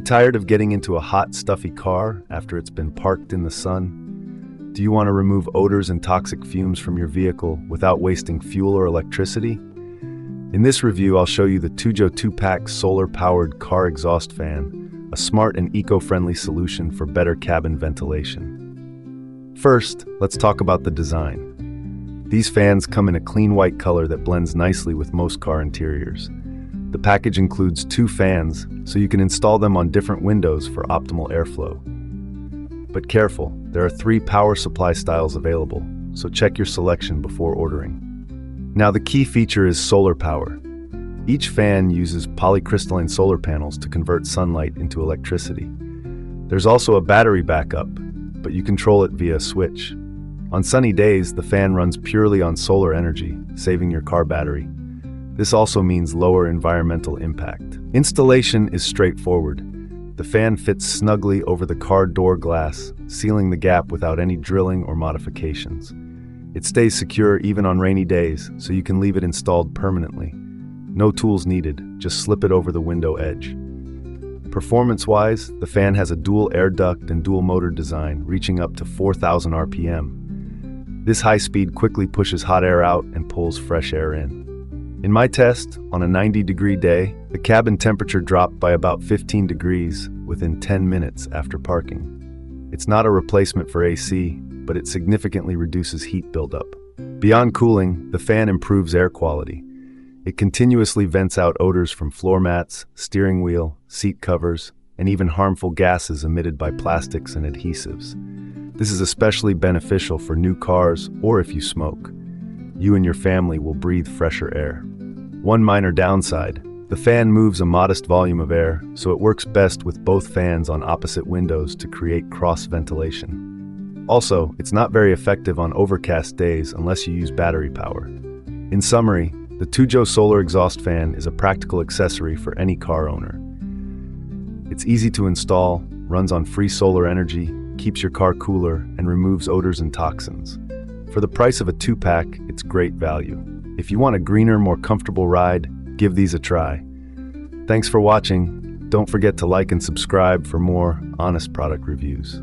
tired of getting into a hot, stuffy car after it's been parked in the sun? Do you want to remove odors and toxic fumes from your vehicle without wasting fuel or electricity? In this review, I'll show you the Tujoe 2-pack solar-powered car exhaust fan, a smart and eco-friendly solution for better cabin ventilation. First, let's talk about the design. These fans come in a clean white color that blends nicely with most car interiors. The package includes 2 fans, so you can install them on different windows for optimal airflow. But careful, there are 3 power supply styles available, so check your selection before ordering. Now the key feature is solar power. Each fan uses polycrystalline solar panels to convert sunlight into electricity. There's also a battery backup, but you control it via a switch. On sunny days, the fan runs purely on solar energy, saving your car battery. This also means lower environmental impact. Installation is straightforward. The fan fits snugly over the car door glass, sealing the gap without any drilling or modifications. It stays secure even on rainy days, so you can leave it installed permanently. No tools needed, just slip it over the window edge. Performance-wise, the fan has a dual air duct and dual motor design, reaching up to 4,000 RPM. This high speed quickly pushes hot air out and pulls fresh air in. In my test, on a 90-degree day, the cabin temperature dropped by about 15 degrees within 10 minutes after parking. It's not a replacement for AC, but it significantly reduces heat buildup. Beyond cooling, the fan improves air quality. It continuously vents out odors from floor mats, steering wheel, seat covers, and even harmful gases emitted by plastics and adhesives. This is especially beneficial for new cars or if you smoke. You and your family will breathe fresher air. One minor downside: the fan moves a modest volume of air, so it works best with both fans on opposite windows to create cross ventilation. Also, it's not very effective on overcast days unless you use battery power. In summary, the Tujoe solar exhaust fan is a practical accessory for any car owner. It's easy to install, runs on free solar energy, keeps your car cooler, and removes odors and toxins. For the price of a 2-pack, it's great value. If you want a greener, more comfortable ride, give these a try. Thanks for watching. Don't forget to like and subscribe for more honest product reviews.